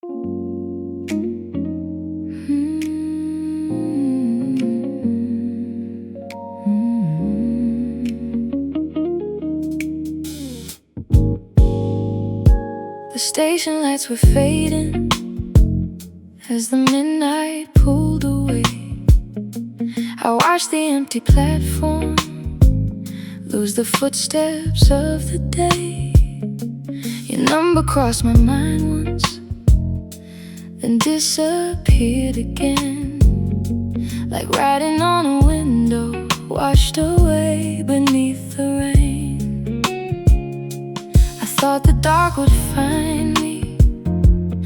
The station lights were fading as the midnight pulled away. I watched the empty platform lose the footsteps of the day. Your number crossed my mind once, then disappeared again, like writing on a window washed away beneath the rain. I thought the dark would find me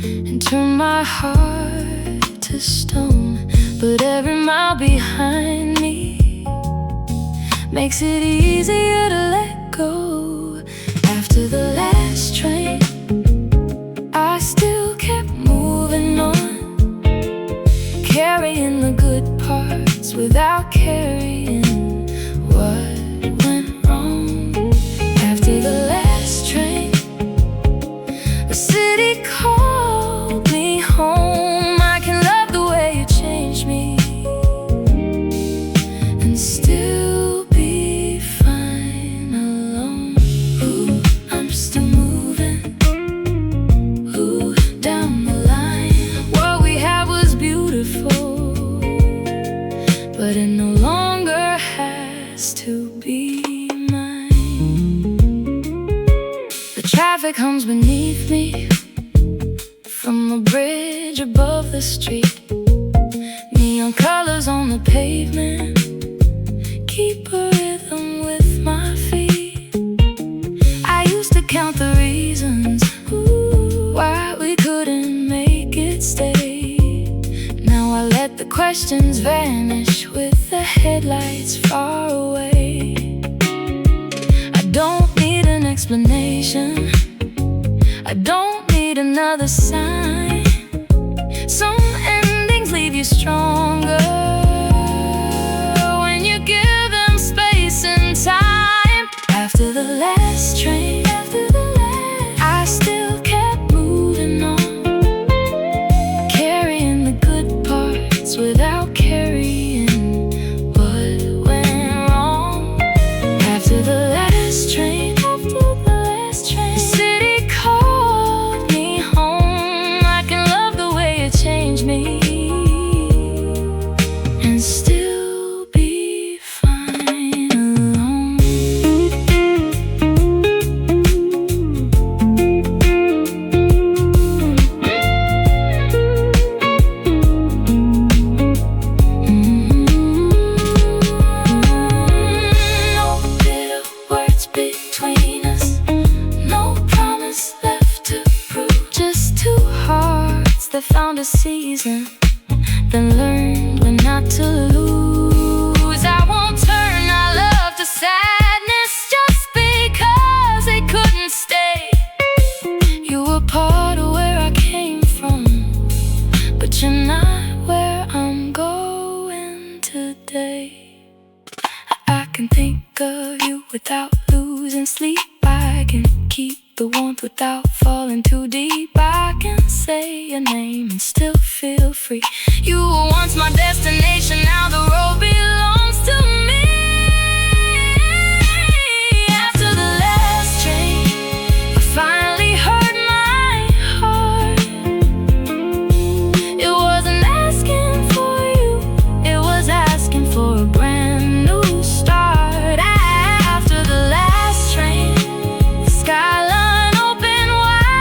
and turn my heart to stone, but every mile behind me makes it easier to let go. After the last train, I still kept moving on, carrying the good parts without carrying what went wrong. After the last train, the city called me home. I can love the way you changed me and still be fine alone. Ooh, I'm still moving, ooh, down the line. What we had was beautiful, but it no longer has to be mine. The traffic hums beneath me from a bridge above the street. Neon colors on the pavement keep a rhythm with my feet. I used to count the reasons why we couldn't make it stay. Now I let the questions vanish with the headlights far away. I don't need an explanation, I don't need another sign. Some endings leave you stronger when you give them space and time. After the last train, I still kept moving on, carrying the good parts without carrying what went wrong. After the last train, the city called me home. I can love the way you changed me and still be fine alone. No bitter words between us, no promise left to prove. Just two hearts that found a season, then learned when not to lose. I won't turn our love to sadness just because they couldn't stay. You were part of where I came from, but you're not where I'm going today. I can think of you without losing sleep. I can keep the warmth without falling too deep. I can say your name and still feel free. You were once my destination, now the road belongs to me. After the last train, I finally heard my heart. It wasn't asking for you, it was asking for a brand new start. After the last train, the skyline opened wide.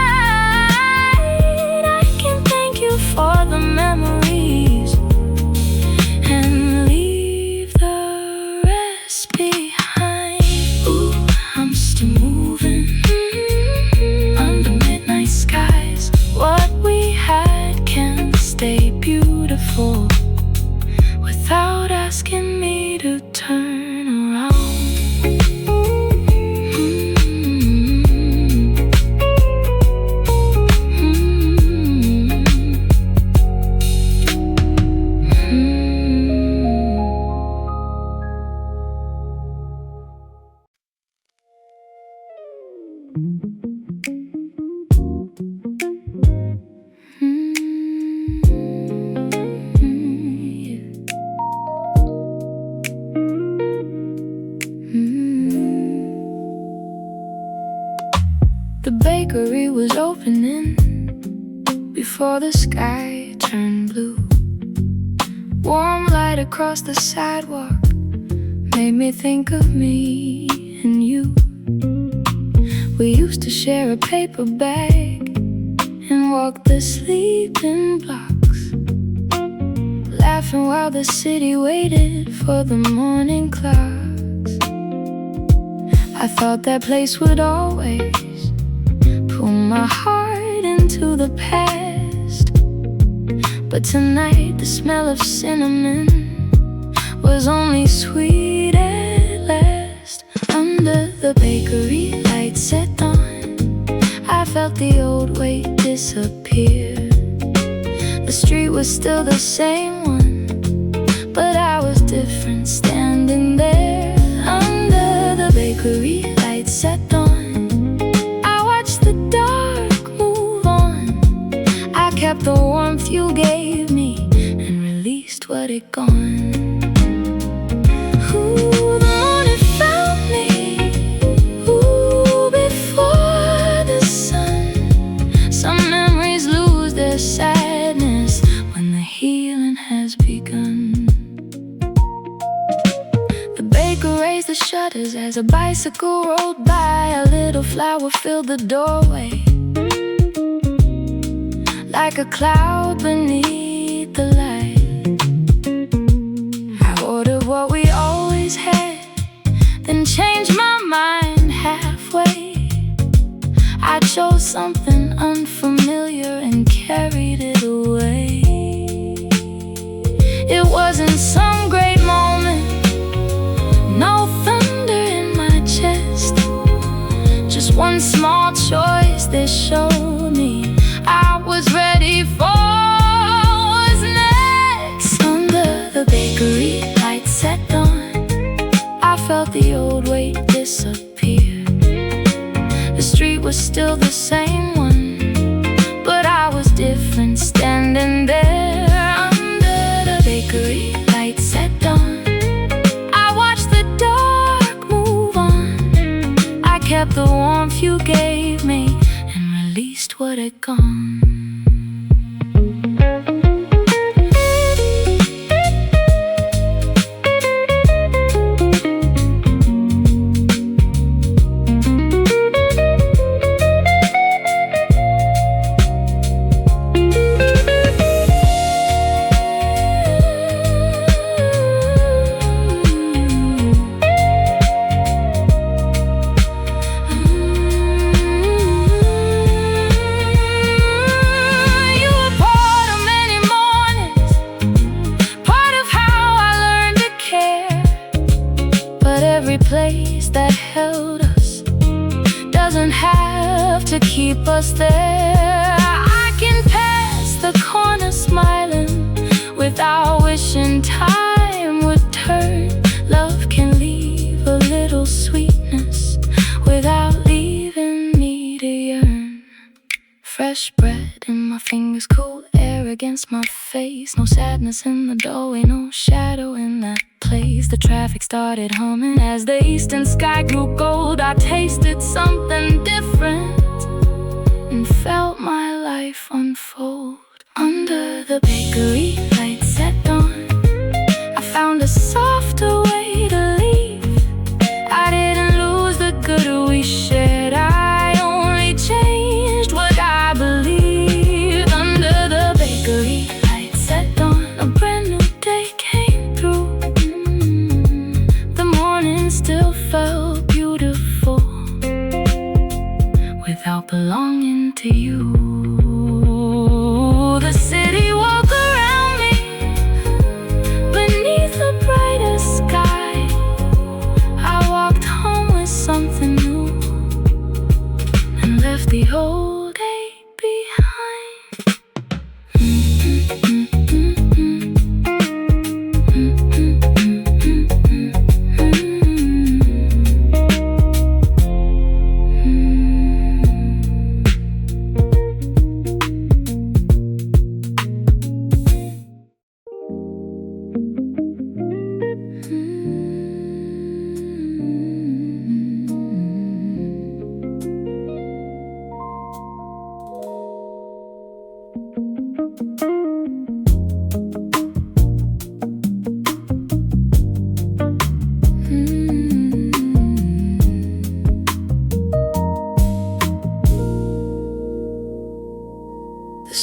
I can thank you for the memories and leave the rest behind. Ooh, I'm still moving under midnight skies. What we had can stay beautiful without asking me to turn around. before the sky turned blue. Warm light across the sidewalk made me think of me and you. We used to share a paper bag and walk the sleeping blocks, laughing while the city waited for the morning clocks. I thought that place would always pull my heart into the past, but tonight the smell of cinnamon was only sweet at last. Under the bakery lights set on, I felt the old weight disappear. The street was still the same one, but I was different standing there. Under the bakery lights set on, I watched the dark move on. I kept the warmth you gave me and released what had gone. Ooh, the morning found me, ooh, before the sun. Some memories lose their sadness when the healing has begun. The baker raised the shutters as a bicycle rolled by. A little flower filled the doorway, like a cloud beneath the light. I ordered what we always had, then changed my mind halfway. I chose something unfamiliar and carried it away. It wasn't some great moment, no thunder in my chest, just one small choice that showed me I was ready for what's next. Under the bakery lights set on, I felt the old weight disappear. The street was still the same one, but I was different standing there. Under the bakery lights set on, I watched the dark move on. I kept the warmth you gave me and released what had gone. Every place that held us doesn't have to keep us there. I can pass the corner smiling without wishing time would turn. Love can leave a little sweetness without leaving me to yearn. Fresh bread in my fingers, cool air against my face. No sadness in the doorway, no shadow in that place. The traffic started humming as the eastern sky grew gold. I tasted something different and felt my life unfold. Under the bakery lights set on, I found a softer way to leave. I didn't lose the good we shared, I only changed what I believed. Under the bakery lights set on, a brand new day came through. The morning still felt beautiful without belonging to you. The city woke around me,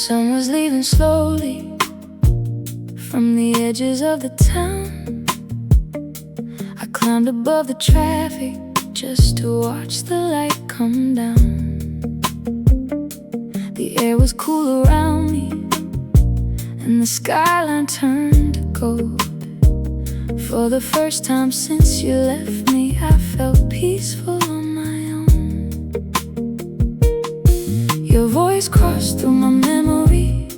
sun was leaving slowly from the edges of the town. I climbed above the traffic just to watch the light come down. The air was cool around me, and the skyline turned to gold. For the first time since you left me, I felt peaceful on my own. Your voice crossed through my memory,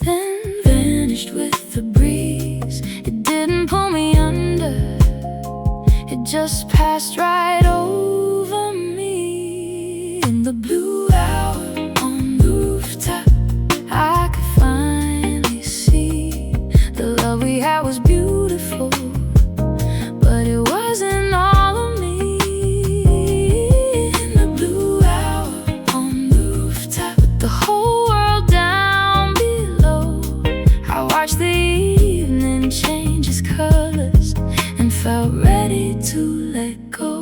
then vanished with the breeze. It didn't pull me under, it just passed right over me. In the blue hour on the rooftop, I could finally see the love we had was beautiful, but it wasn't all of me. In the blue hour on the rooftop, with the whole world down below, I watched the evening change its colors and felt ready to let go.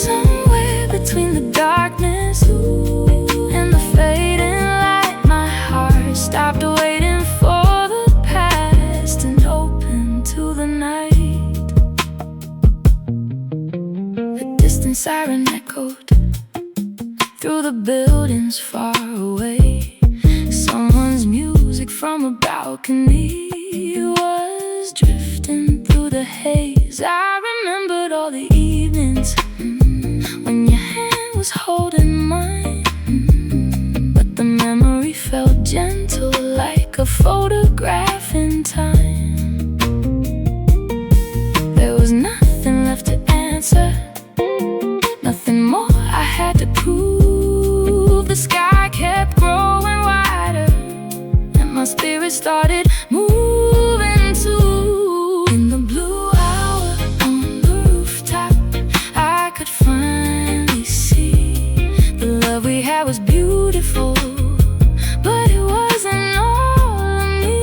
Somewhere between the darkness and the fading light, my heart stopped waiting for the past and opened to the night. The distant siren echoed through the buildings far away. Someone's music from a balcony was drifting through the haze. I remembered all the evenings when your hand was holding mine, but the memory felt gentle like a photograph in time. There was nothing left to answer, nothing more I had to prove. The sky kept growing wider, and my spirit started moving too. In the blue hour on the rooftop, I could finally see the love we had was beautiful, but it wasn't all of me.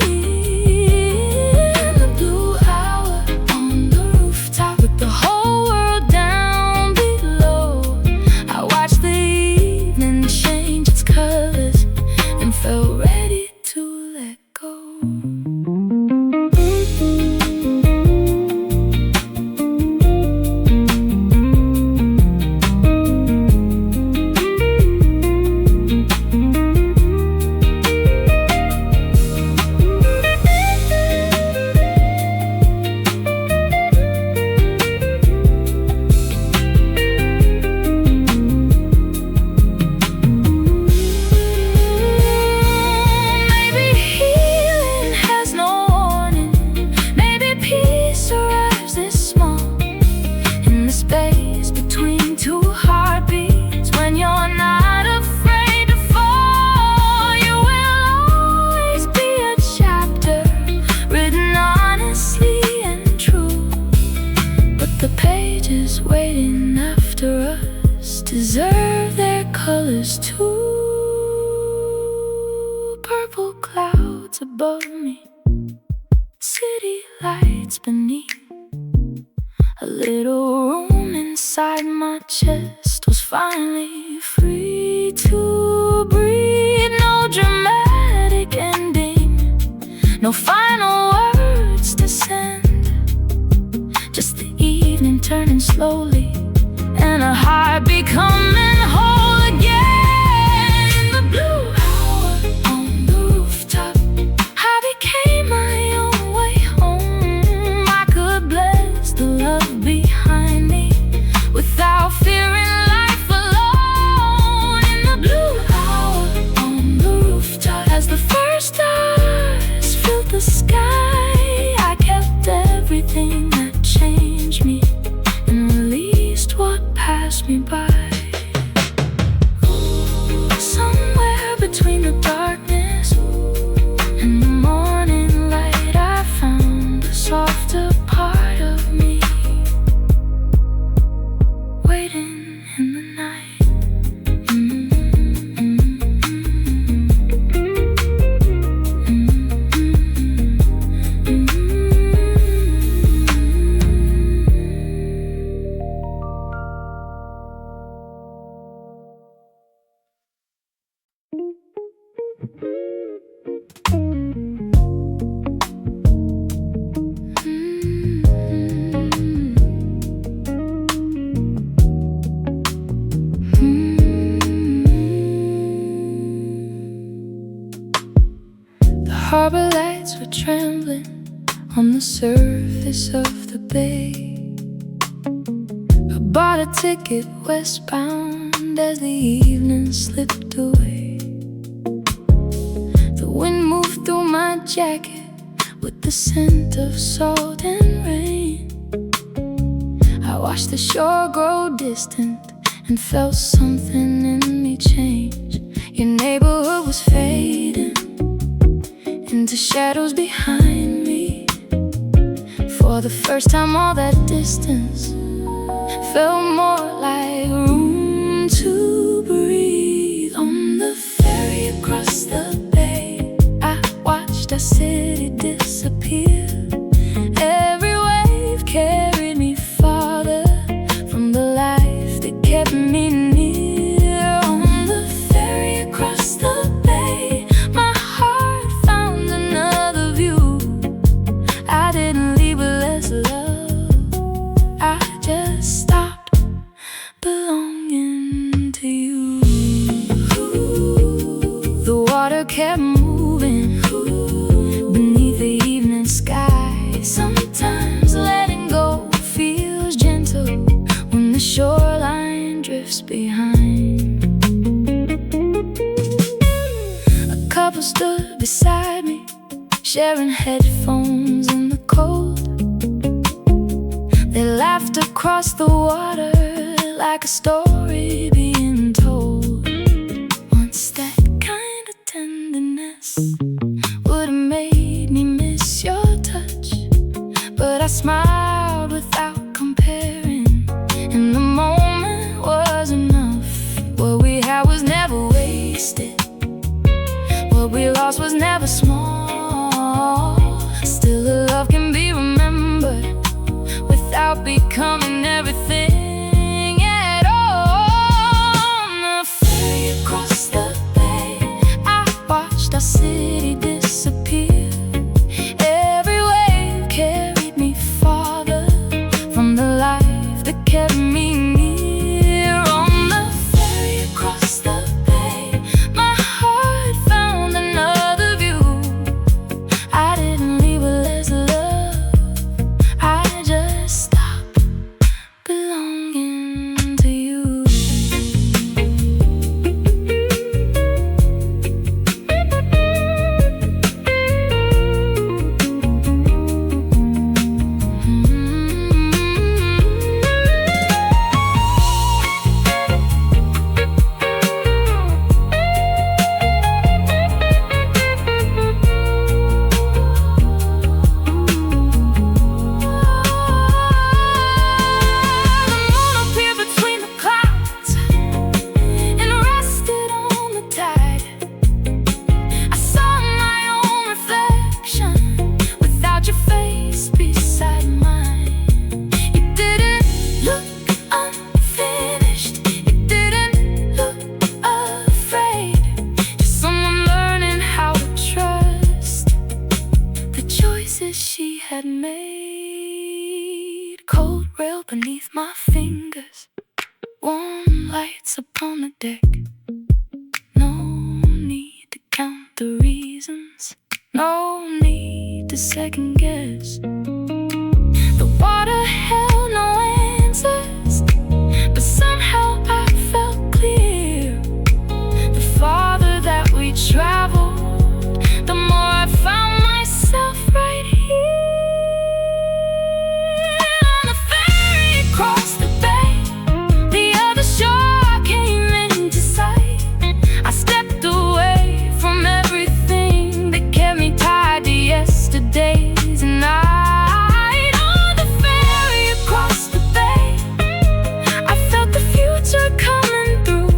In the blue hour on the rooftop, with the whole world down below, I watched the evening change its colors and felt ready to let go. The pages waiting after us deserve their colors too. Purple clouds above me, city lights beneath. A little room inside my chest was finally free to breathe. No dramatic ending, no final words to send, just the evening turning slowly and a heart becoming whole again. In the blue hour on the rooftop, I became my own way home. I could bless the love behind me without fearing life alone. In the blue hour on the rooftop, as the first stars filled the sky, I kept everything that changed me and released what passed me by. harbor lights were trembling on the surface of the bay. I bought a ticket westbound as the evening slipped away. The wind moved through my jacket with the scent of salt and rain. I watched the shore grow distant and felt something in me change. Your neighborhood was fading into shadows behind me. For the first time, all that distance felt more like room to breathe. On the ferry across the bay, I watched our city disappear. Every wave carried me farther from the life that kept me near. On the ferry across the bay, my heart found another view. I didn't leave with less love, I just stopped belonging to you. The water kept moving beneath the evening sky. Sometimes letting go feels gentle when the shoreline drifts behind. A couple stood beside me, sharing headphones in the cold. They laughed across the water like a story being told. Once that kind of tenderness would have made me miss your touch, but I smiled without comparing, and the moment was enough. What we had was never wasted, what we lost was never small. Still, a love can be remembered without becoming everything at all. On the ferry across the bay, I watched our city disappear. Every wave carried me farther from the life that kept me near. On the ferry across the bay, my heart found another view. I didn't leave with less love, I just stopped belonging to you. She had made cold rail beneath my fingers, warm lights upon the deck. No need to count the reasons, no need to second guess. The water held no answers, but somehow I felt clear. The farther that we traveled, the more I found myself right here. On the ferry across the bay, the other shore came into sight. I stepped away from everything that kept me tied to yesterday's night. On the ferry across the bay, I felt the future coming through.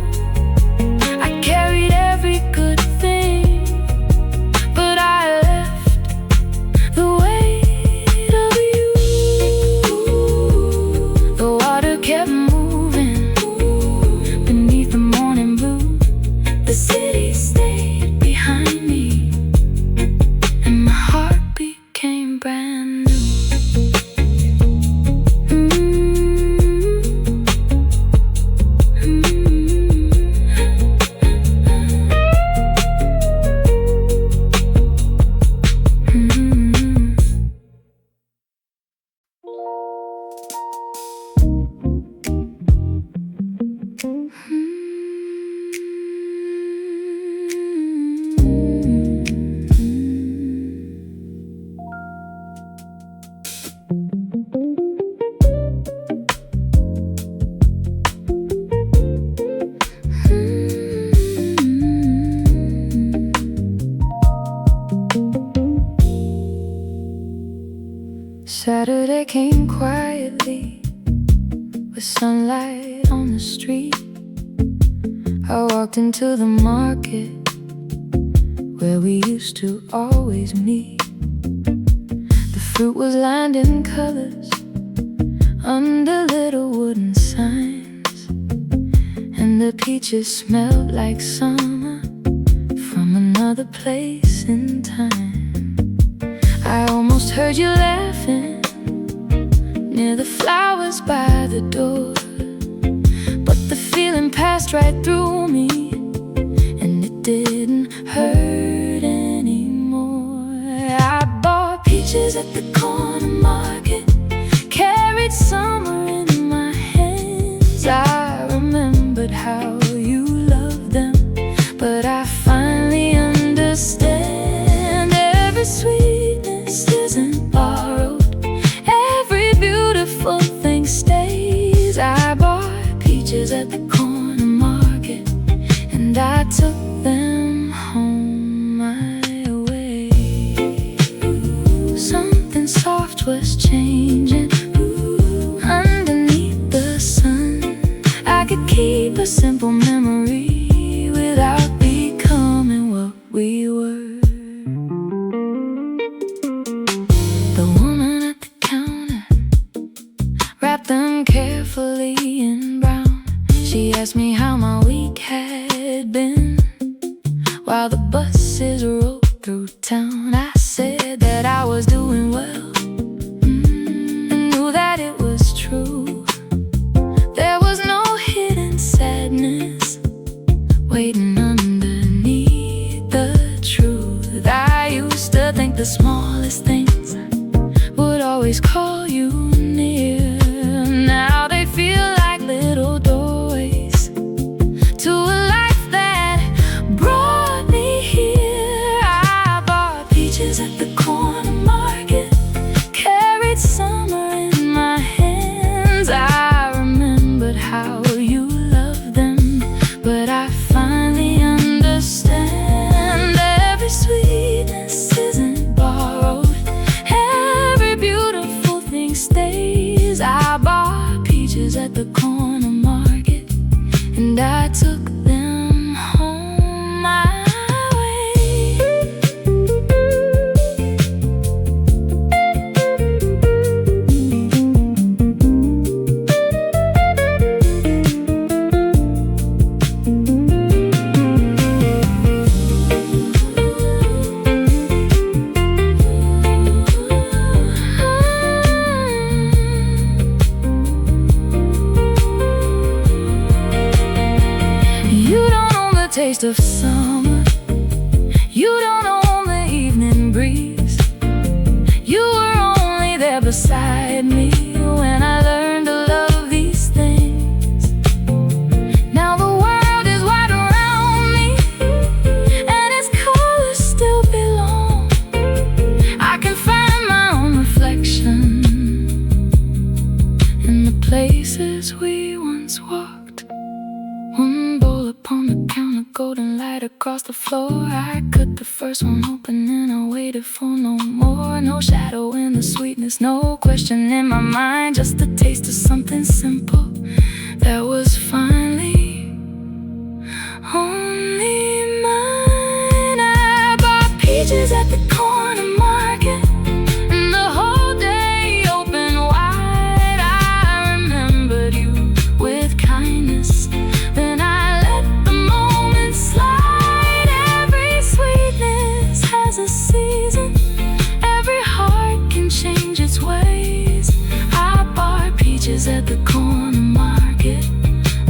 I carried every good thing, but I left the weight of you. The water kept moving beneath the morning blue. The city stayed behind me, and my heart became brand new. Saturday came quietly, with sunlight on the street. I walked into the market where we used to always meet. The fruit was lined in colors under little wooden signs, and the peaches smelled like summer from another place in time. I almost heard you laughing near the flowers by the door, but the feeling passed right through me, and it didn't hurt anymore. I bought peaches at the corner market, carried summer in my hands. I remembered how you loved them, but I finally understand. Every sweetness isn't borrowed, every beautiful thing stays. I bought peaches at the corner market, and I took them home my way. Something soft was changing underneath the sun. I could keep a simple memory without becoming what we were. The woman at the counter wrapped them carefully in brown. She asked me how my week had been while the buses rolled through town. I said that I was doing well, and knew that it was true. There was no hidden sadness waiting underneath the truth. I used to think the smallest things would always call you near. Now they feel like little doorways to a life that brought me here. I bought peaches at the corner market, carried summer in my hands. I remembered how you loved them, but I finally understand. Every sweetness isn't borrowed, every beautiful thing stays. I bought peaches at the corner market, and I took them home my way. You don't own the taste of summer, you don't own the evening breeze. You were only there beside me when I learned to love these things. Now the world is wide around me, and its colors still belong. I can find my own reflection in the places we once walked. One bowl upon the counter, golden light across the floor. I cut the first one open and I waited for no more. No shadow in the sweetness, no question in my mind, just the taste of something simple that was finally only mine. I bought peaches at the corner market, and the whole day open wide. I remembered you with kindness, then I let the moment slide. Every sweetness has a season, every heart can change its ways. I bought peaches at the corner market,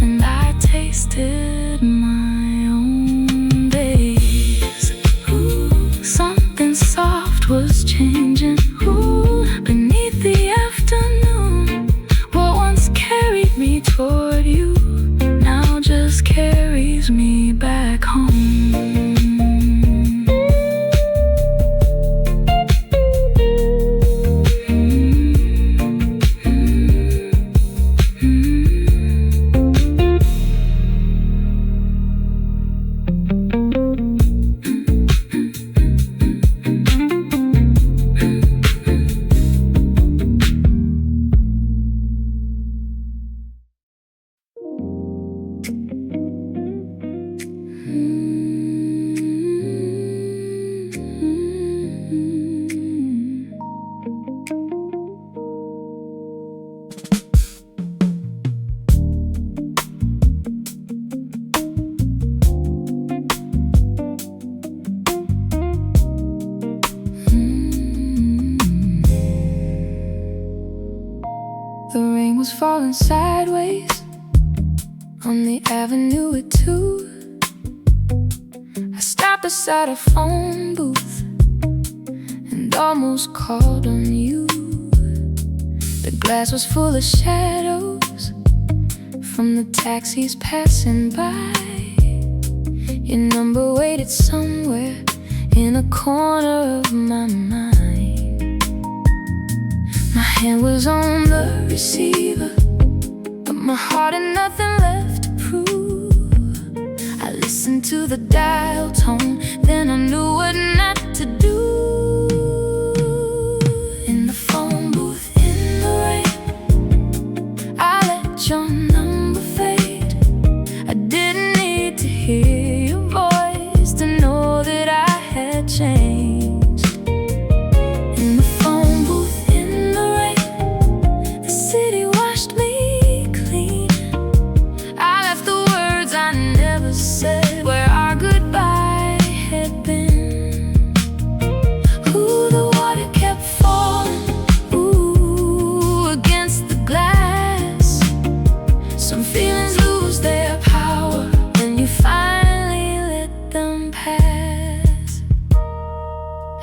and I tasted my own days. Ooh, something soft was changing. Ooh, beneath the afternoon, what once carried me toward you now just carries me back home. falling sideways on the avenue at 2. I stopped beside a phone booth and almost called on you. The glass was full of shadows from the taxis passing by. Your number waited somewhere in a corner of my mind. My hand was on the receiver, but my heart had nothing left to prove. I listened to the dial tone, then I knew what not to do. In the phone booth in the rain, I let your number fade. I didn't need to hear your voice to know that I had changed. In the phone booth in the rain, the city washed me clean. I left the words I never said, where our goodbye had been. Ooh, the water kept falling, ooh, against the glass. Some feelings lose their power when you finally let them pass.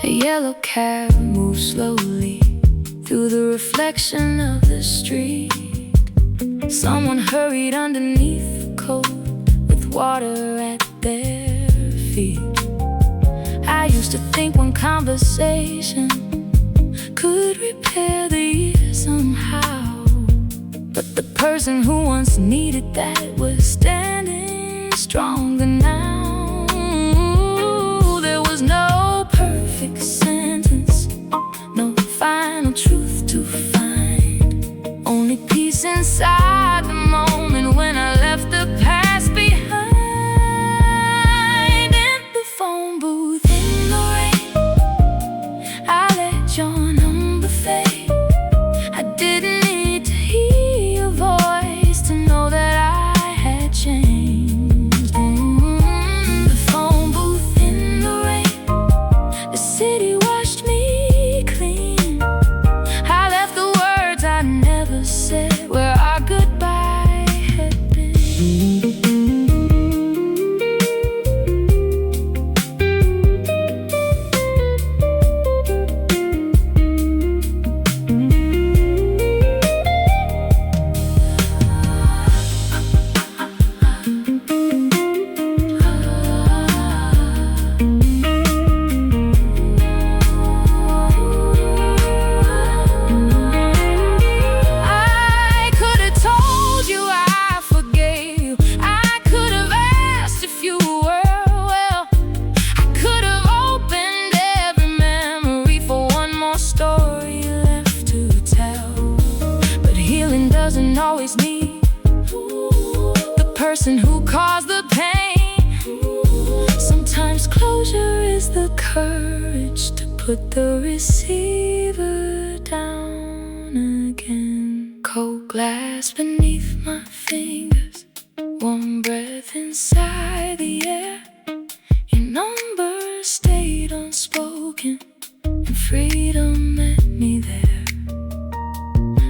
A yellow cab moved slowly through the reflection of the street. Someone hurried underneath the coat with water at their feet. I used to think one conversation could repair the year somehow, but the person who once needed that was standing stronger now. There was no perfect sentence, no final truth to find, only peace inside the moment when I left the past behind. In the phone booth in the rain, I let your number fade. I didn't need to hear your voice to know that I had changed. The phone booth in the rain, the city washed me clean. I left the words I never said, where our goodbye had been. I could have told you I forgave you. I could have asked if you were well. I could have opened every memory for one more story left to tell. But healing doesn't always need the person who caused the pain. Sometimes closure is the courage to put the receiver down again. Cold glass beneath my fingers, warm breath inside the air. Your number stayed unspoken, and freedom met me there.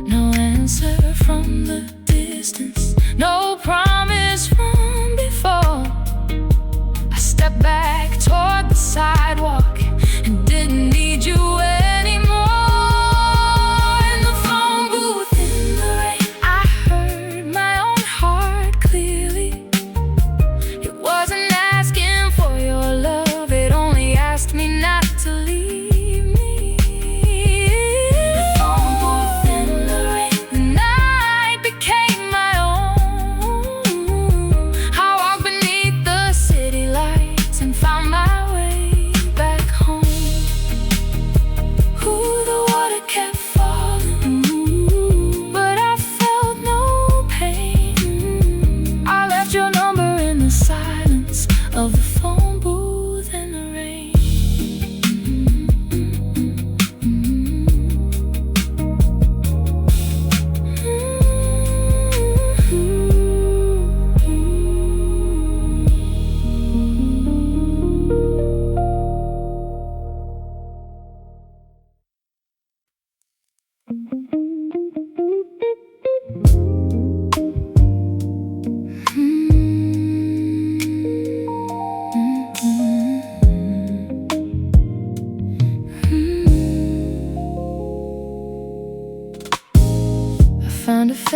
No answer from the distance, no promise from before. I stepped back toward the sidewalk and didn't need you anymore. In the phone booth in the rain, I heard my own heart clearly. It wasn't asking for your love, it only asked me not to leave me. The phone booth in the rain, the night became my own.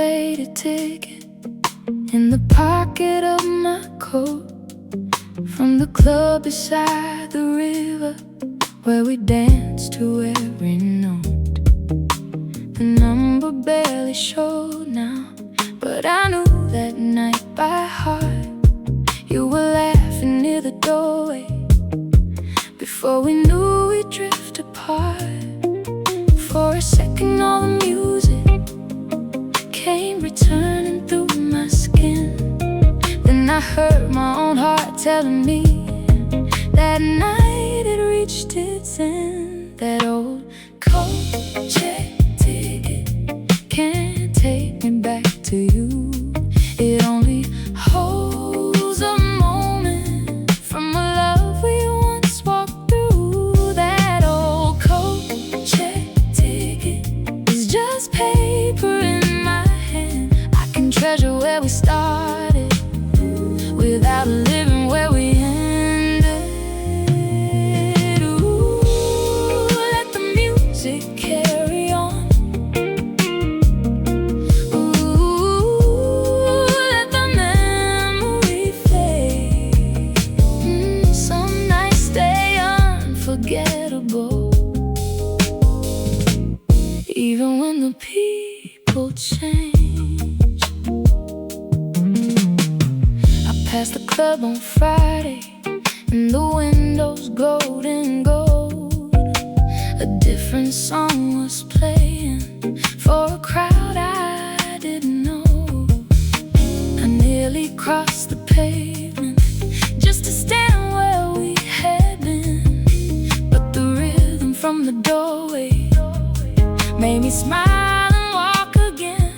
faded ticket in the pocket of my coat, from the club beside the river where we danced to every note. The number barely showed now, but I knew that night by heart. You were laughing near the doorway. Before we knew we'd drift apart. For a second all the music came returning through my skin. Then I heard my own heart telling me that night it reached its end. That old cold check ticket can't take me back to you. It only holds a moment from a love we once walked through. That old cold check ticket is just paper in my hand. I can treasure where we started without living where we ended. Ooh, let the music carry on. Ooh, let the memory fade. Some nights stay unforgettable, even when the people change. Past the club on Friday, and the windows glowed in gold. A different song was playing for a crowd I didn't know. I nearly crossed the pavement just to stand where we had been, but the rhythm from the doorway made me smile and walk again.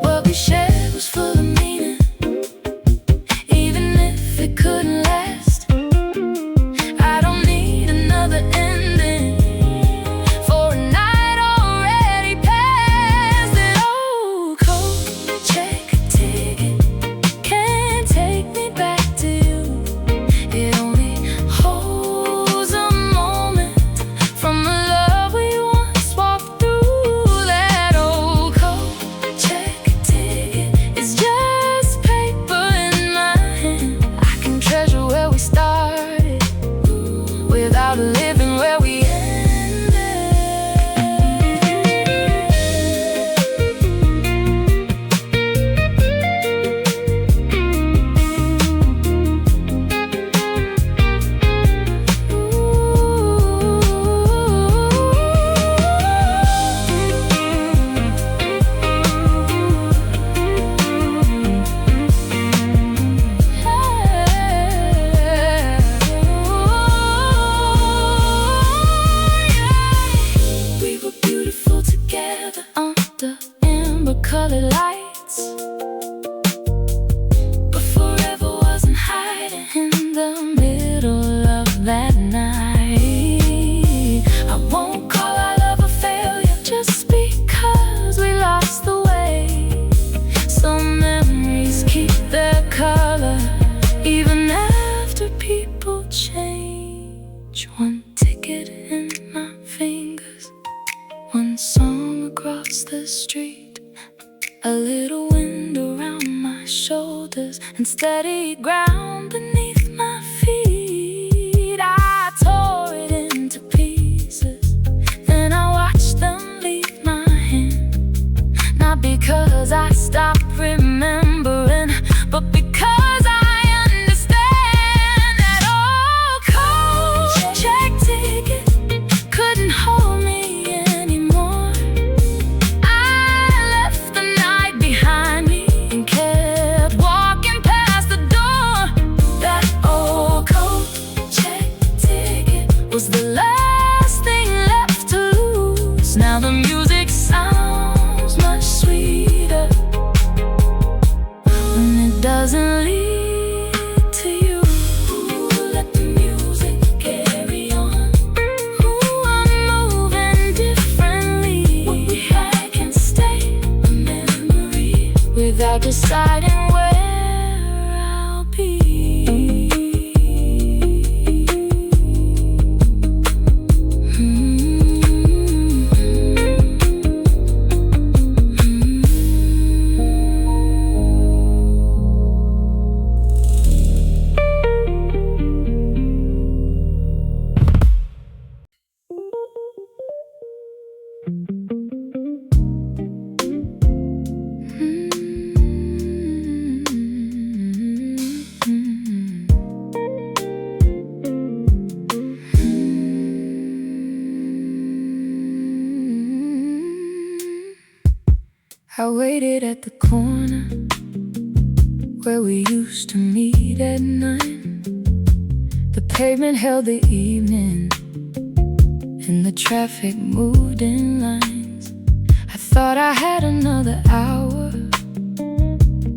What we shared was full of meaning, it couldn't last. I don't need another ending for a night already past. That old cold check ticket can't take me back to you. It only holds a moment from the love we once walked through. That old cold check ticket is just paper in my hand. Treasure where we started without living where we colored lights, but forever wasn't hiding in the middle of that night. I won't call our love a failure just because we lost the way. Some memories keep their color even after people change. One ticket in my fingers, one song across the street, a little wind around my shoulders and steady ground beneath my feet. I tore it into pieces, then I watched them leave my hand. Not because I stopped remembering, but because I understand. That old cold check ticket couldn't hold me anymore. Behind me and kept walking past the door. That old cold check ticket was the last thing left to lose. Now the music sounds much sweeter when it doesn't lead to you. Ooh, let the music carry on. Ooh, I'm moving differently. What we had can stay a memory without deciding where I'll be. I waited at the corner where we used to meet at 9. The pavement held the evening, and the traffic moved in lines. I thought I had another hour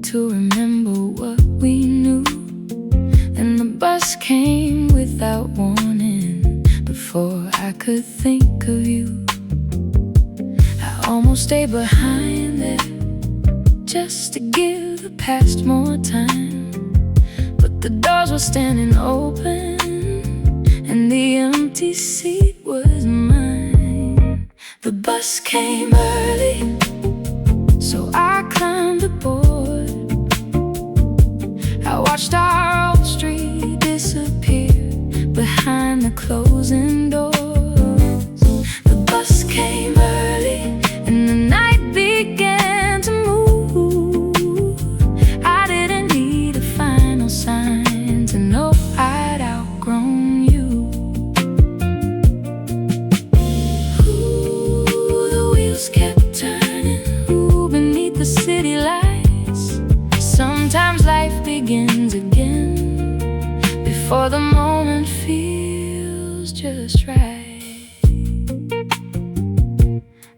to remember what we knew. Then the bus came without warning. Before I could think of you, I almost stayed behind there just to give the past more time. But the doors were standing open, and the empty seat was mine. The bus came early, so I climbed aboard. I watched our old street disappear behind the closing doors. The bus came early, and the night began to move. I didn't need a final sign to know I'd outgrown you. Ooh, the wheels kept turning, ooh, beneath the city lights. Sometimes life begins again before the moment feels just right.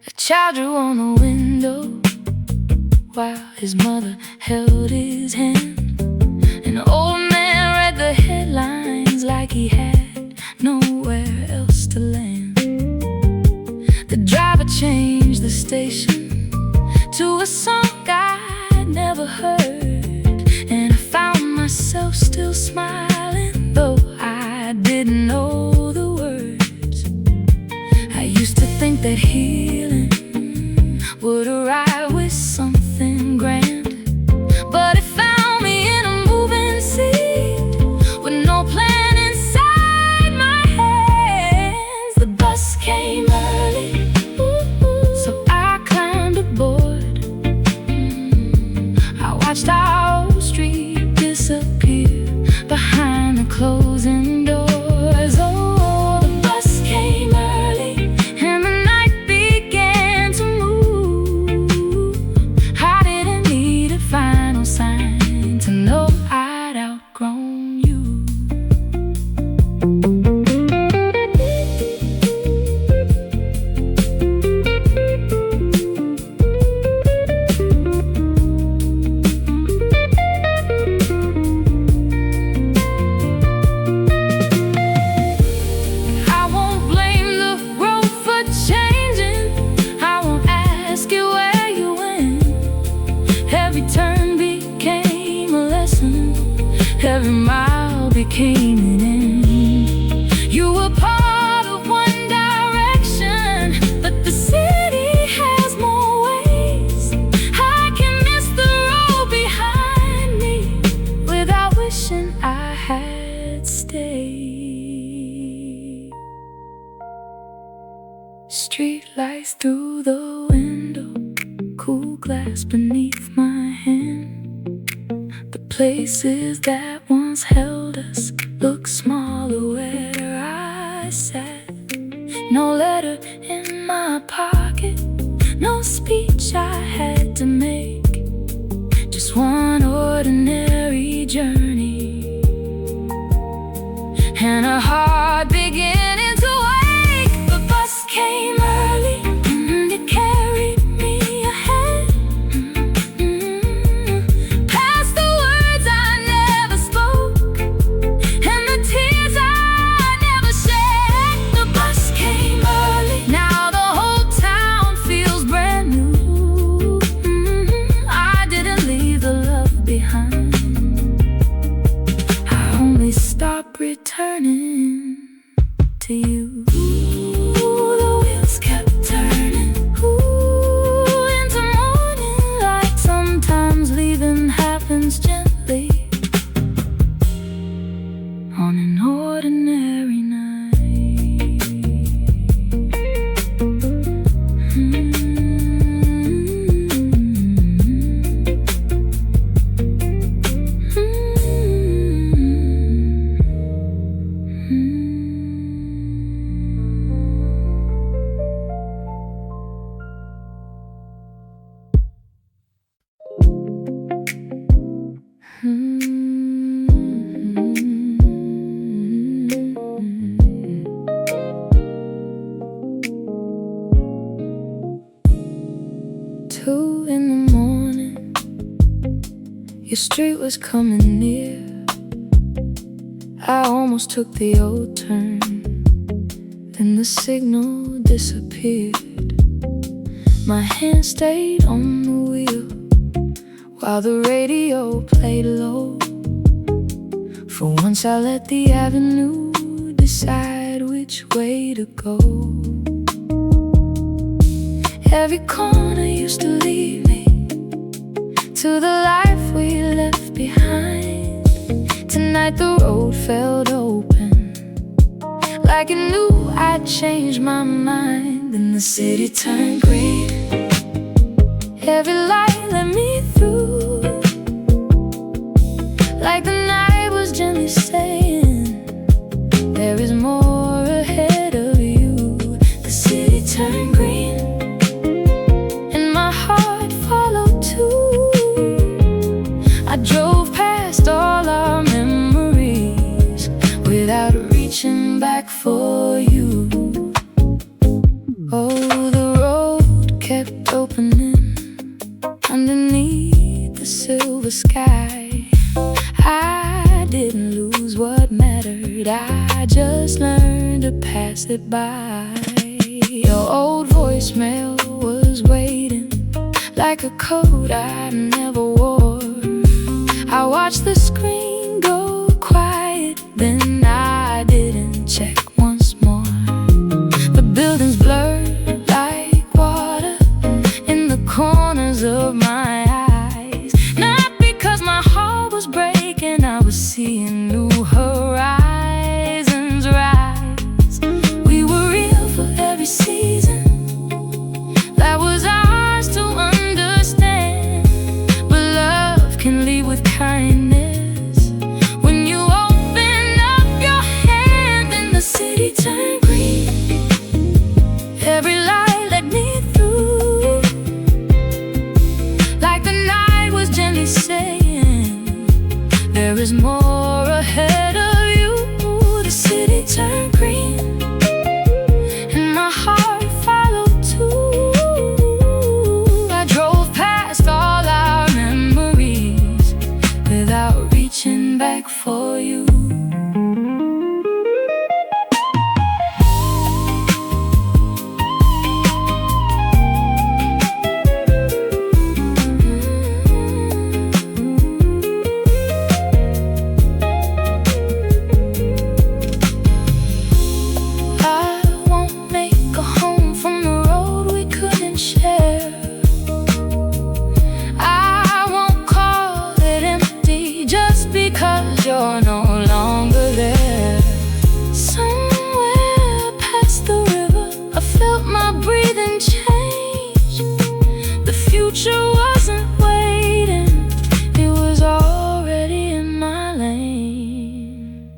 A child drew on the window while his mother held his hand. An old man read the headlines like he had nowhere else to land. The driver changed the station to a song I'd never heard, and I found myself still smiling, though I didn't know the words. I used to think that healing would arrive with something grand, but it found me in a moving seat with no plan inside my hands. The bus came early, so I climbed aboard. I watched our old street disappear behind the closing doors. Oh, the bus came early, and the night began to move. I didn't need a final sign to know I'd outgrown you. I won't blame the road for changing, I won't ask you where you went. Every turn became a lesson, every mile became an end. You were part of one direction, but the city has more ways. I can miss the road behind me without wishing I had stayed. Street lights through the window, cool glass beneath my hand. The places that once held us look smaller where I sat. No letter in my pocket, no speech I had to make, just one ordinary journey, and a heart beginning to wake. The bus came early, and it carried me ahead, past the words I never spoke, and the tears I never shed. The bus came early, now the whole town feels brand new. I didn't leave the love behind, I only stopped returning to you. Ooh, the wheels kept turning, ooh, into morning light. Sometimes leaving happens gently on an ordinary night. Your street was coming near. I almost took the old turn, then the signal disappeared. My hand stayed on the wheel while the radio played low. For once I let the avenue decide which way to go. Every corner used to lead me to the life we left behind. Tonight the road felt open, like it knew I'd changed my mind. Then the city turned green. Every light let me through, like the night was gently saying, there is more ahead of you. The city turned green, and my heart followed too. I drove past all our memories without reaching back for you. Oh, the road kept opening underneath the silver sky. I didn't lose what mattered, I just learned to pass it by. Your old voicemail was waiting, like a coat I never wore. I watched the screen go quiet, then I didn't check once more. The buildings blurred like water in the corners of my eyes. Not because my heart was breaking, I was seeing new horizons rise. We were real for every season that was ours to understand. But love can lead with kindness when you open up your hand. And the city turned green. Every light let me through, like the night was gently saying, there is more ahead of you. The city turned green, and my heart followed too. I drove past all our memories without reaching back for you. You're no longer there. Somewhere past the river, I felt my breathing change. The future wasn't waiting, it was already in my lane.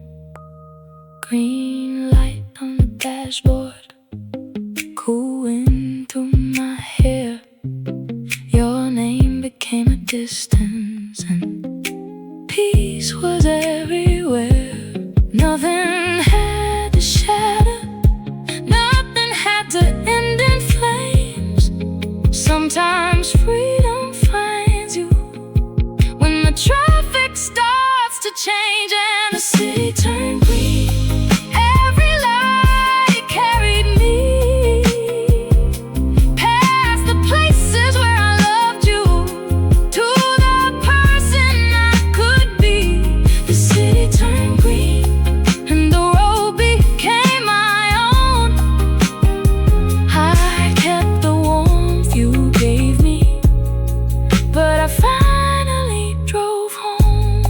Green light on the dashboard, cool wind through my hair. Your name became a distance, and peace was everywhere. Nothing had to shatter, nothing had to end in flames. Sometimes freedom finds you when the traffic starts to change. And the city turned green. Every light carried me past the places where I loved you, to the person I could be. The city turned green, and the road became my own. I kept the warmth you gave me, but I finally drove home.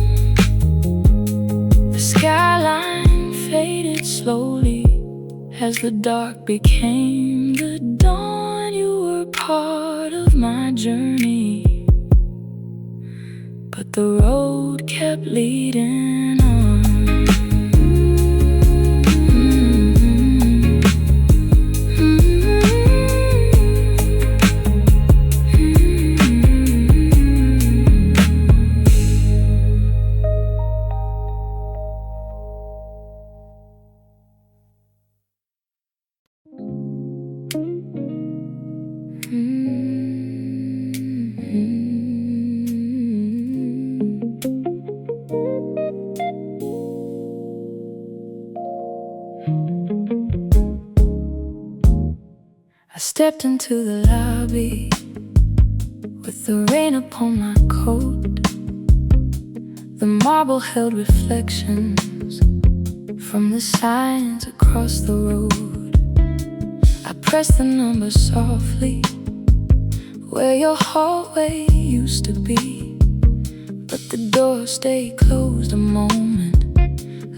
The skyline faded slowly as the dark became the dawn. You were part of my journey, but the road kept leading on. I stepped into the lobby with the rain upon my coat. The marble held reflections from the signs across the road. I pressed the number softly where your hallway used to be, but the door stayed closed a moment,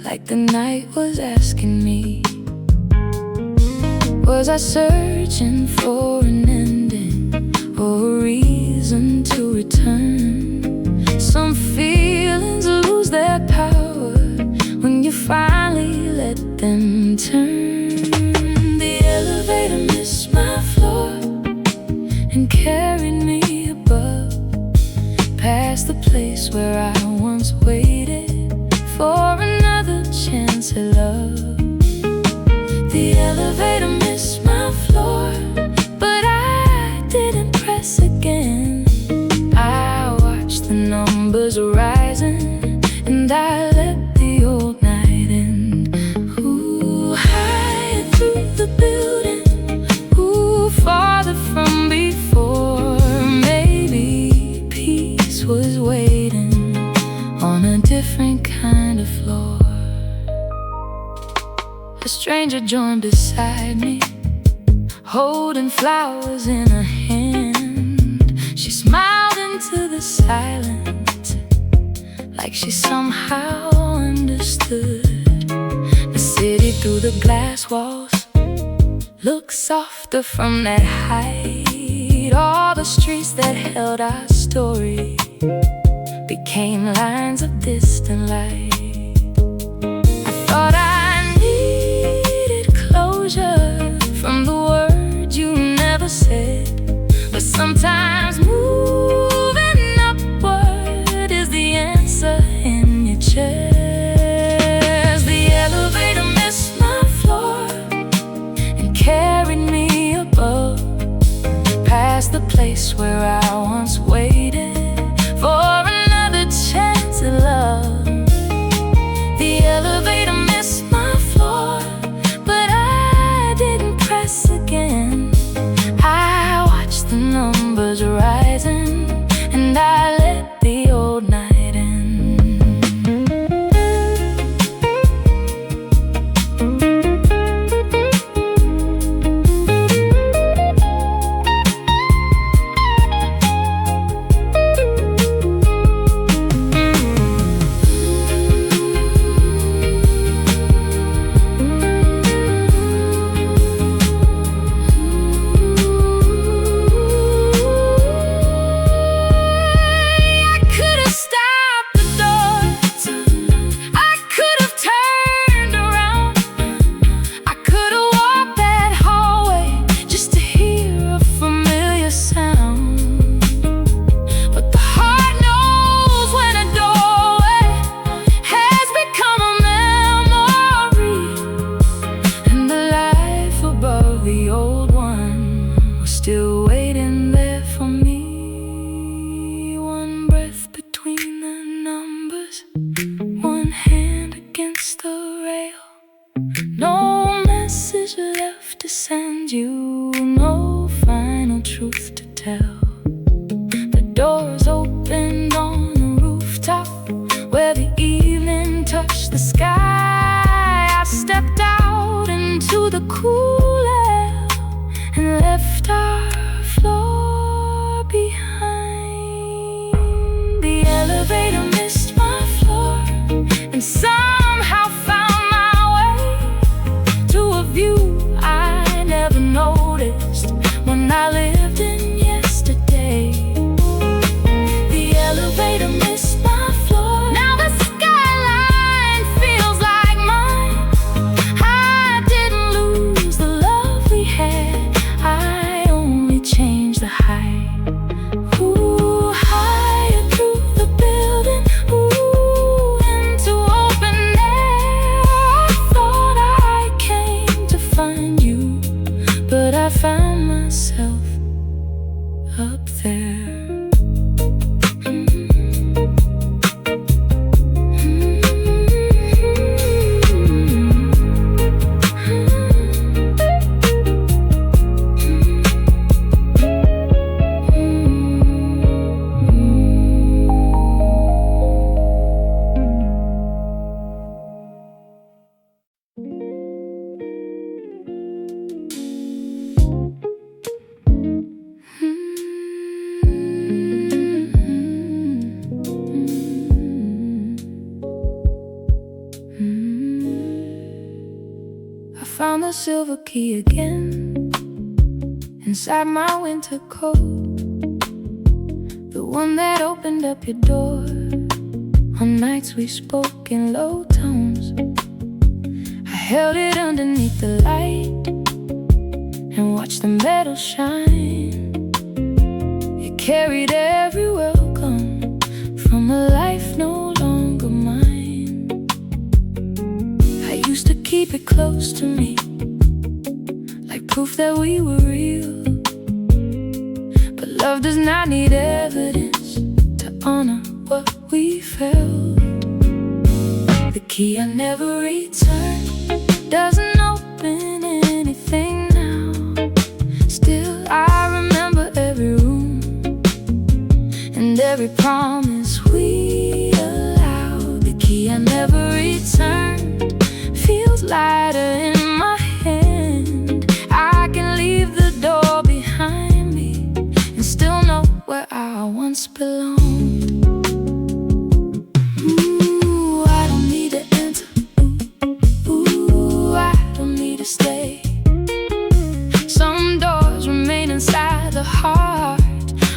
like the night was asking me. Was I searching for an ending or a reason to return? Some feelings lose their power when you finally let them turn. The elevator missed my floor and carried me above, past the place where I once waited for another chance at love. The elevator missed my floor, but I didn't press again. I watched the numbers rising, and I let the old night end. Ooh, higher through the building, ooh, farther from before. Maybe peace was waiting on a different kind of floor. A stranger joined beside me, holding flowers in her hand. She smiled into the silence, like she somehow understood. The city through the glass walls looked softer from that height. All the streets that held our story became lines of distant light. I thought I needed closure from the words you never said, but sometimes moving upward is the answer in your chest. The elevator missed my floor and carried me above, past the place where I once waited for another chance at love. The elevator missed my floor, but I didn't press again. I watched the numbers rising, and I let the old night end. Still waiting there for me. One breath between the numbers, one hand against the rail. No message left to send you, no final truth to tell. The doors opened on the rooftop where the evening touched the sky. I stepped out into the cool air and left our floor behind. The elevator missed my floor and somehow found my way to a view I never noticed when I lived in yesterday. The elevator missed my floor. Now the skyline feels like mine. I didn't lose the found the silver key again inside my winter coat, the one that opened up your door on nights we spoke in low tones. I held it underneath the light and watched the metal shine. It carried every welcome from a life no longer mine. I used to keep it close to me, like proof that we were real. But love does not need evidence to honor what we felt. The key I never returned doesn't open anything now. Still I remember every room and every promise we allowed. The key I never returned feels lighter in my hand. I can leave the door behind me and still know where I once belonged. Ooh, I don't need to enter. Ooh, I don't need to stay. Some doors remain inside the heart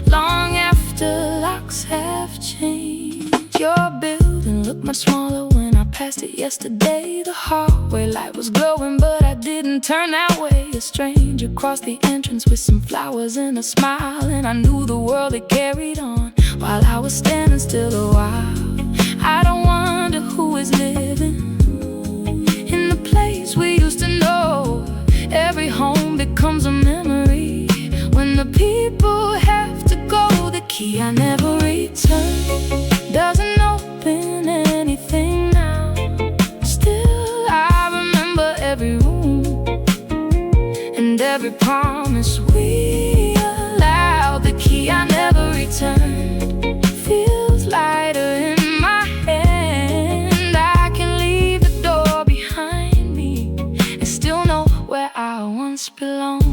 long after locks have changed. Your building looked much smaller when I passed it yesterday. The hallway light was glowing, but I didn't turn that way. A stranger crossed the entrance with some flowers and a smile, and I knew the world had carried on while I was standing still a while. I don't wonder who is living in the place we used to know. Every home becomes a memory when the people have to go. The key I never returned doesn't open anything now. Still I remember every room and every promise we allowed. The key I never returned feels lighter in my hand. I can leave the door behind me and still know where I once belonged.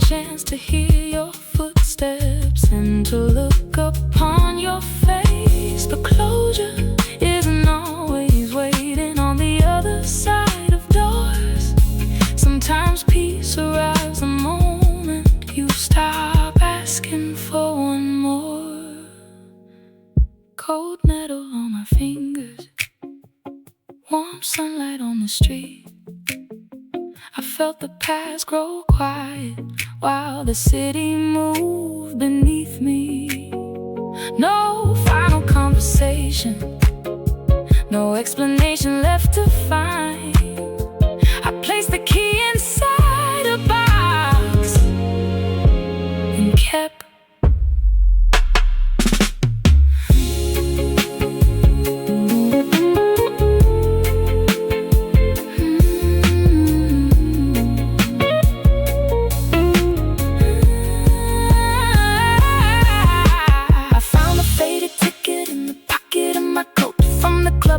Chance to hear your footsteps and to look upon your face. But closure isn't always waiting on the other side of doors. Sometimes peace arrives the moment you stop asking for one more. Cold metal on my fingers, warm sunlight on the street. I felt the past grow quiet while the city moved beneath me. No final conversation, no explanation left to find. I placed the key inside a box and kept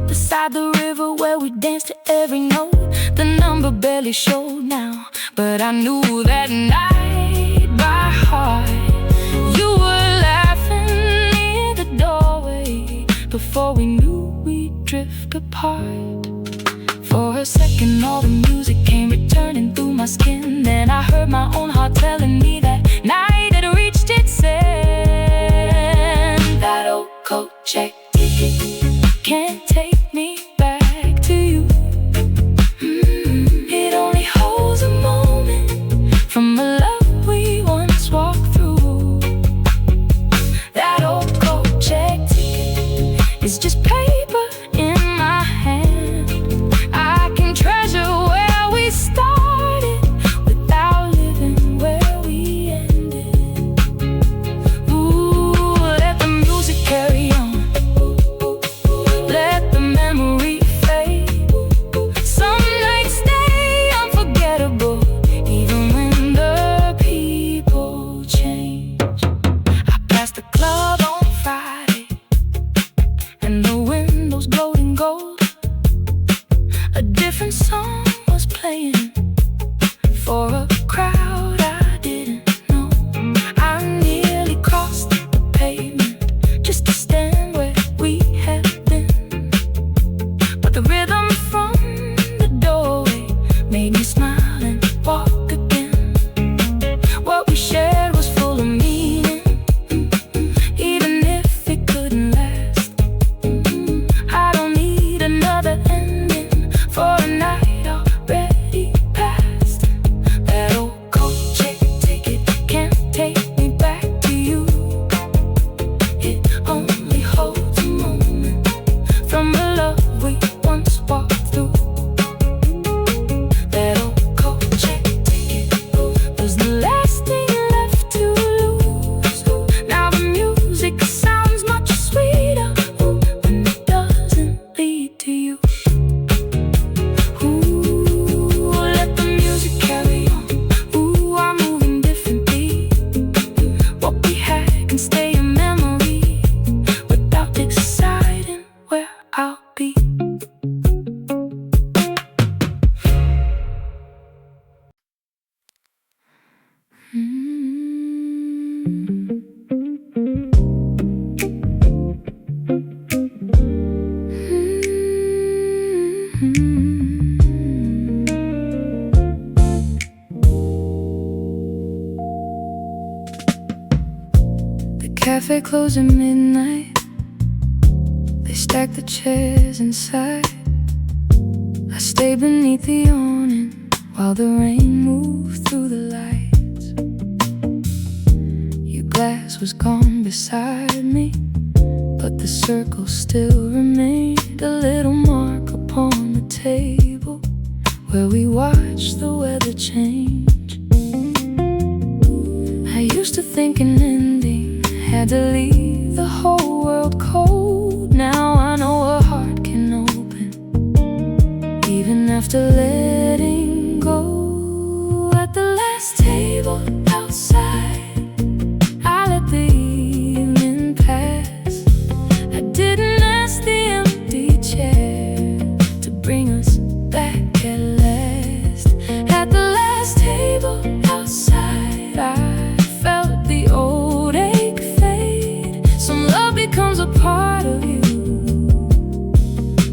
beside the river where we danced to every note. The number barely showed now, but I knew that night by heart. You were laughing near the doorway before we knew we'd drift apart. For a second all the music came returning through my skin. Then I heard my own heart telling me that night had reached its end. That old coat check can't take me back to you. It only holds a moment from a love we once walked through. That old coat check ticket is just paper in my hand. I can treasure where we started without living where we ended. Ooh, let the music carry on. Let gold. A different song was playing for a crowd I didn't know. I nearly crossed the pavement just to stand where we had been, but the rhythm from the doorway made me smile and walk again. What we shared was full of meaning, even if it couldn't last. I don't need another ending for a night already past. That old coach ticket can't take me back to you. It only holds a moment from the love we once walked through. That old coach ticket was the last thing left to lose. Now the music sounds much sweeter when it doesn't lead to you. Let the music carry on. I'm moving differently. What we had can stay a memory without deciding where I'll be. The cafe closed at midnight. They stacked the chairs inside. I stayed beneath the awning while the rain moved through the lights. Your glass was gone beside me, but the circle still remained, a little mark upon the table where we watched the weather change. I used to think an ending had to leave the whole world cold. Now I know a heart can open even after letting go. At the last table outside, I let the evening pass. I didn't ask the empty chair to bring us back at last. At the last table outside, I felt the old ache fade. Some love becomes a part of you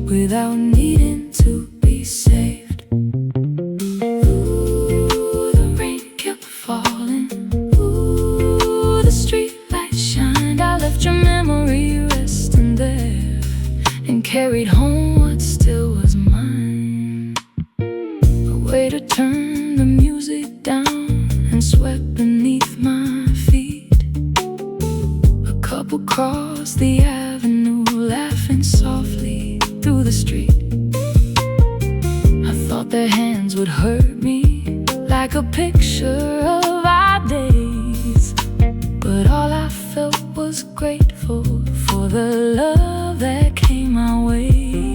without needing to be saved. Ooh, the rain kept falling. Ooh, the street lights shined. I left your memory resting there and carried home what still was mine. A waiter turned the music down and swept beneath my feet. A couple crossed the avenue, laughing softly through the street. I thought their hands would hurt me like a picture of our days, but all I felt was grateful for the love that came my way.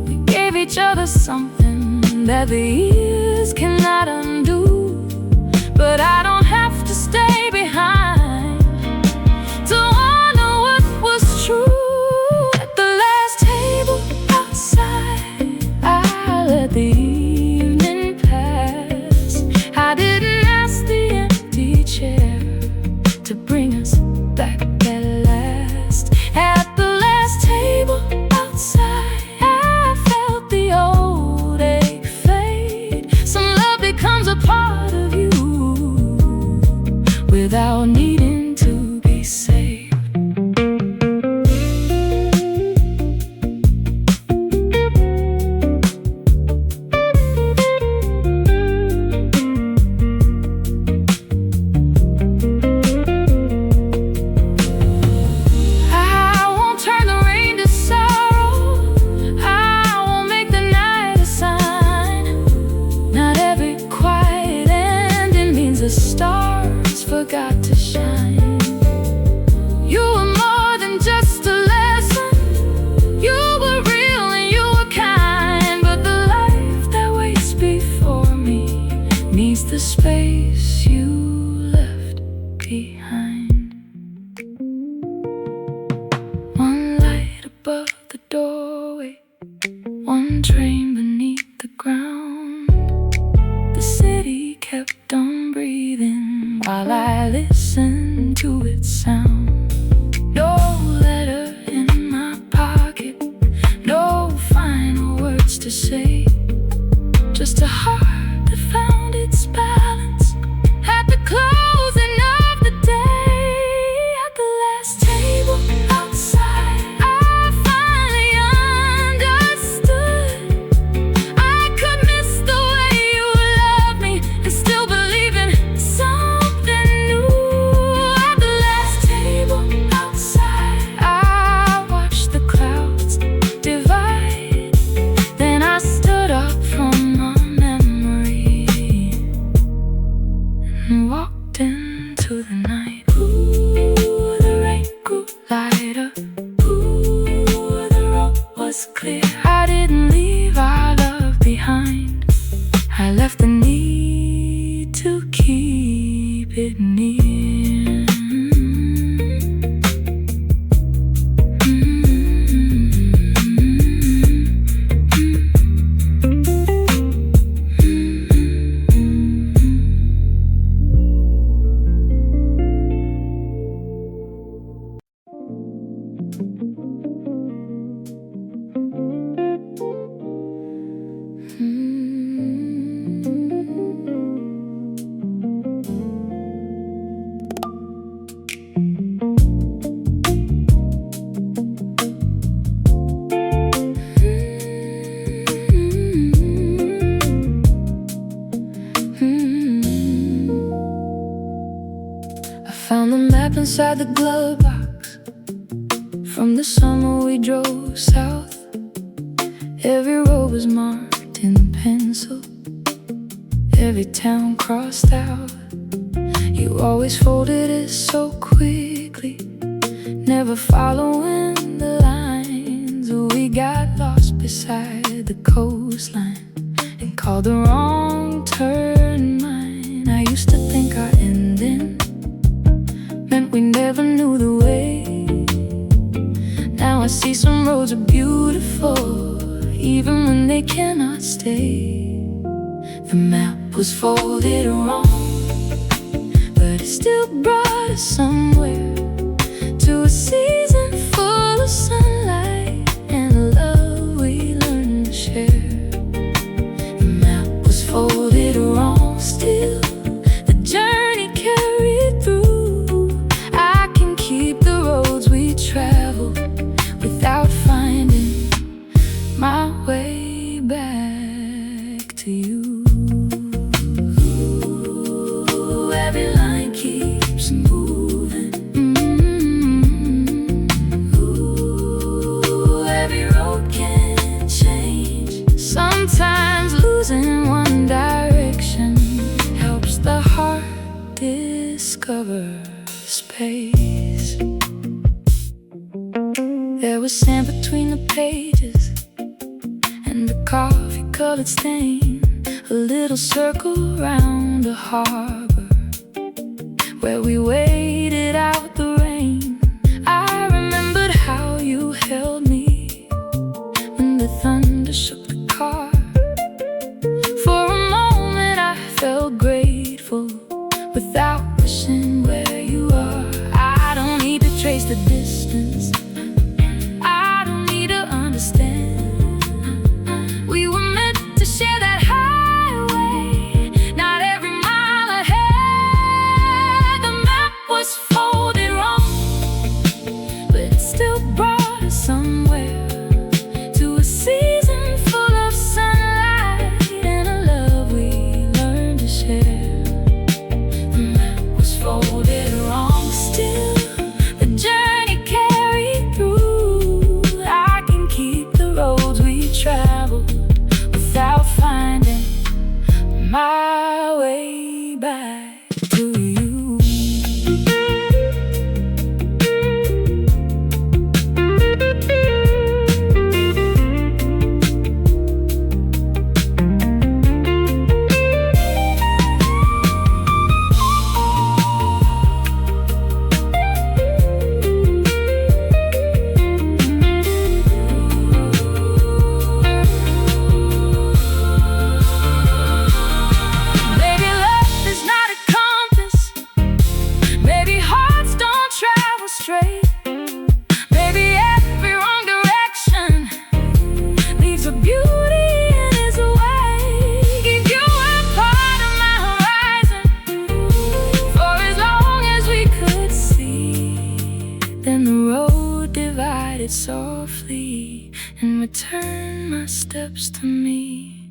We gave each other something that the years cannot undo, but I don't have to stay behind to honor what was true. At the last table outside, I let the evening pass. I didn't ask the empty chair to bring us back at last. At the last table outside, I felt the old ache fade. Some love becomes a part of you above the doorway, one train beneath the ground. The city kept on breathing while I listened to its sound. No letter in my pocket, no final words to say, just a heart that found its balance at the closing of the day. At the last table outside, I finally understood I could miss the way you love me and still believe in something new. At the last table outside, I watched the clouds divide. Then I stood up from my memory and walked into the night. Ooh, the rain grew lighter. Ooh, the road was clear. I didn't leave our love behind. I left the need to keep it near. I found the map inside the glove box from the summer we drove south. Every road was marked in pencil, every town crossed out. You always folded it so quickly, never following the lines. We got lost beside the coastline and called the wrong turn mine. I used to think our ending meant we never knew the way. Now I see some roads are beautiful, even when they cannot stay. The map was folded wrong, but it still brought us somewhere, to a season full of sunlight and a love we learned to share. The map was folded wrong, still the journey carried through. I can keep the roads we traveled without finding my way back to you. Ooh, every line keeps moving. Ooh, every road can change. Sometimes losing one direction helps the heart discover space. There was sand between the pages and a coffee-colored stain, a little circle round a harbor where we waited out the rain. I remembered how you held me when the thunder shook the car. For a moment I felt grateful, without wishing where you are. I don't need to trace the distance, I don't need to understand. We were meant to share that highway, not every mile ahead. The map was glided softly and returned my steps to me.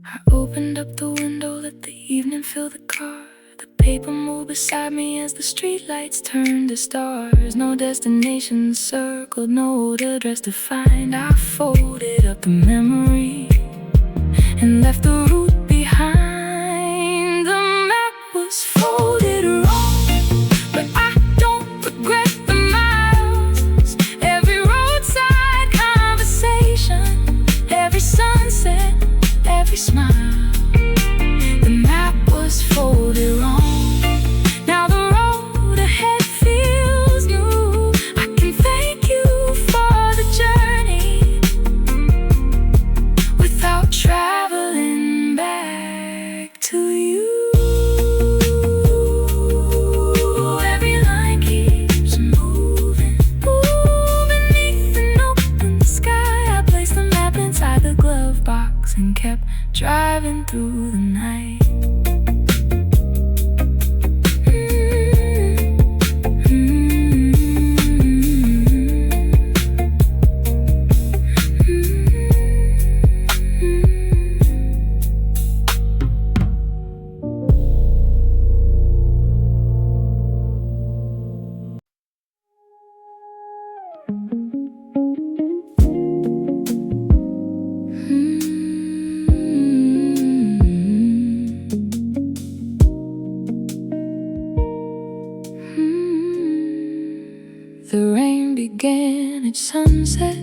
I opened up the window, let the evening fill the car. The paper moved beside me as the streetlights turned to stars. No destination circled, no address to find. I folded up the memory and left the route behind. The map was folded wrong, but I don't regret the miles. Every roadside conversation, every sunset, every smile. The map was folded wrong. Now the road ahead feels new. I can thank you for the journey without traveling back to you. Every line keeps moving. Ooh, beneath an open sky, I placed the map inside the glove box and kept driving through the night. The rain began at sunset,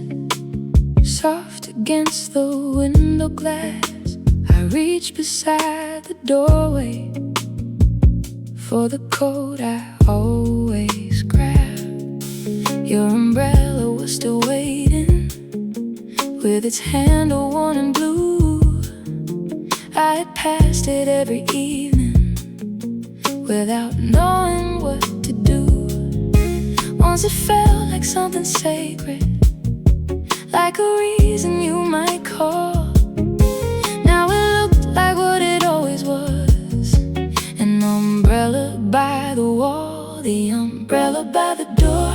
soft against the window glass. I reached beside the doorway for the coat I always grab. Your umbrella was still waiting, with its handle worn in blue. I had passed it every evening without knowing what to do. Once it felt like something sacred, like a reason you might call. Now it looked like what it always was, an umbrella by the wall. The umbrella by the door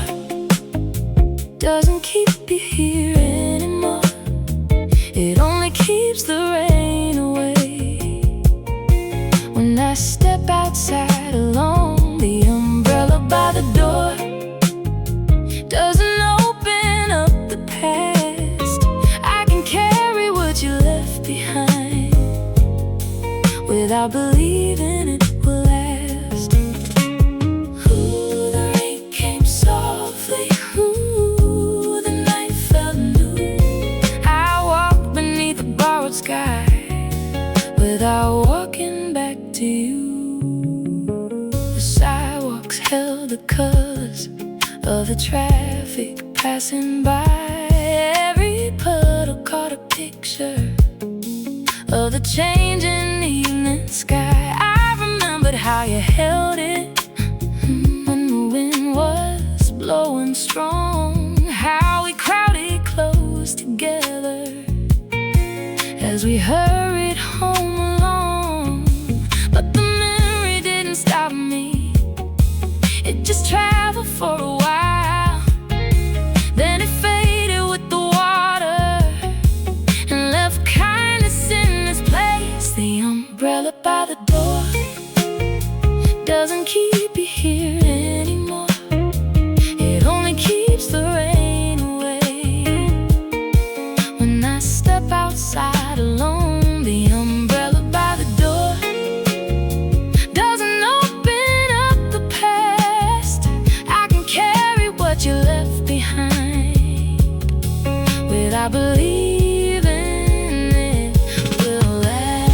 doesn't keep you here anymore. It only keeps the rain away. When I step outside alone, the umbrella by the door doesn't open up the past. I can carry what you left behind without believing it will last. Ooh, the rain came softly. Ooh, the night felt new. I walked beneath a borrowed sky without walking back to you. The sidewalks held the colors of the traffic passing by. Every puddle caught a picture of the changing evening sky. I remembered how you held it when the wind was blowing strong, how we crowded close together as we hurried home alone. But the memory didn't stop me, it just traveled for a while. Then it faded with the water and left kindness in its place. The umbrella by the door doesn't keep you here anymore. It only keeps the rain away. When I step outside alone, the umbrella by the door doesn't open up the past. I can carry what you left behind without believing it will last.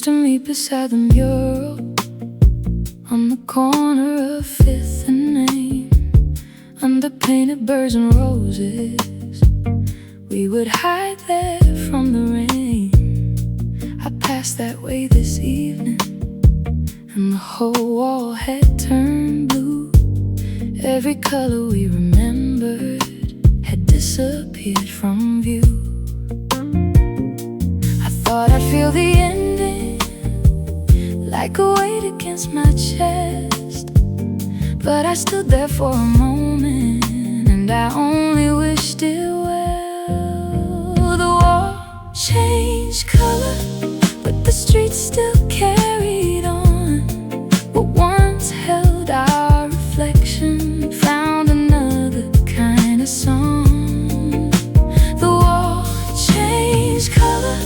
to meet beside the mural on the corner of 5th and Main. Under painted birds and roses, we would hide there from the rain. I passed that way this evening, and the whole wall had turned blue. Every color we remembered had disappeared from view. I thought I'd feel the ending like a weight against my chest, but I stood there for a moment, and I only wished it well. The wall changed color, but the streets still carried on. What once held our reflection found another kind of song. The wall changed color,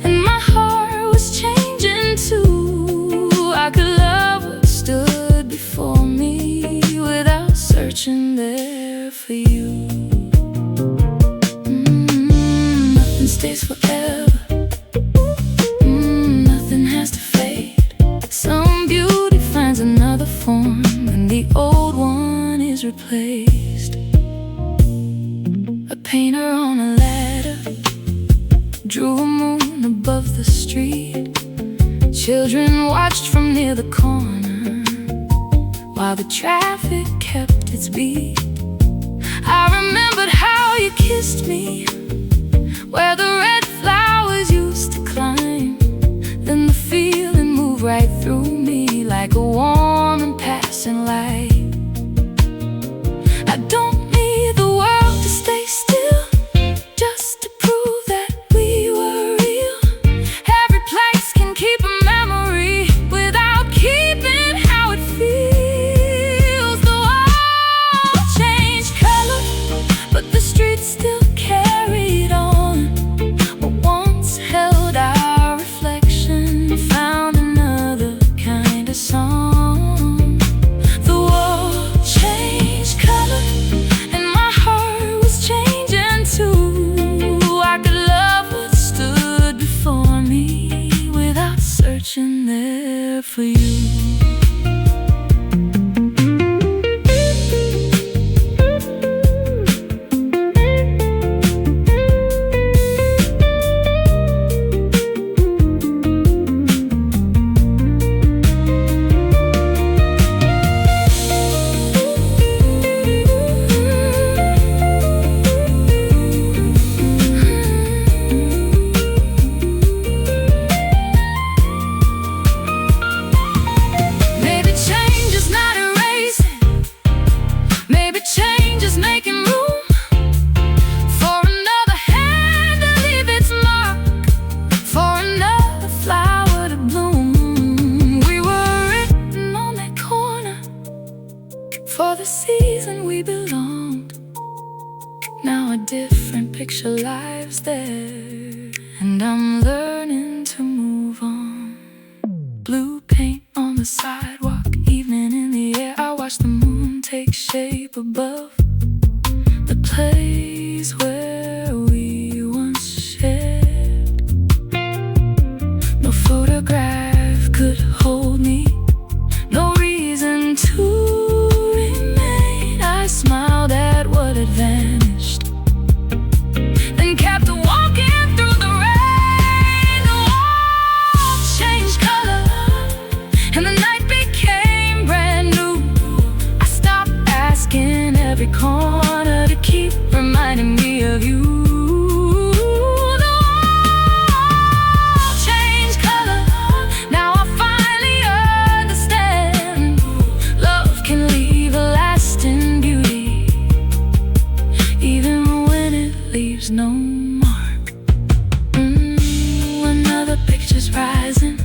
and my heart was changing too. I could love what stood before me without searching there for you. Nothing stays forever. Nothing has to fade. Some beauty finds another form, and the old one is replaced. A painter on a ladder drew a moon above the street. Children watched from near the corner while the traffic kept its beat. I remembered how you kissed me where the red flowers used to climb. Then the feeling moved right through me like a warm and passing light. I don't need the world to stay still just to prove that we were real. Every place can keep a memory without keeping how it feels. The wall changed color, but the streets still carried on. What once held our reflection found another kind of song. The wall changed color, and my heart was changing too. I could love what stood before me without searching there for you. Maybe change is not erasing. Maybe change is making room for another hand to leave its mark, for another flower to bloom. We were written on that corner for the season we belonged. Now a different picture lives there, and I'm learning to move on. Blue paint on the sidewalk, evening in the air. I watch the moon take shape above the place where we once shared. No photograph could hold me, no reason to remain. I smiled at what had vanished, then kept walking through the rain. The wall changed color, and the night became brand new. I stopped asking every corner to keep reminding me of you. The wall changed color, now I finally understand. Love can leave a lasting beauty, even when it leaves no mark. Another picture's rising,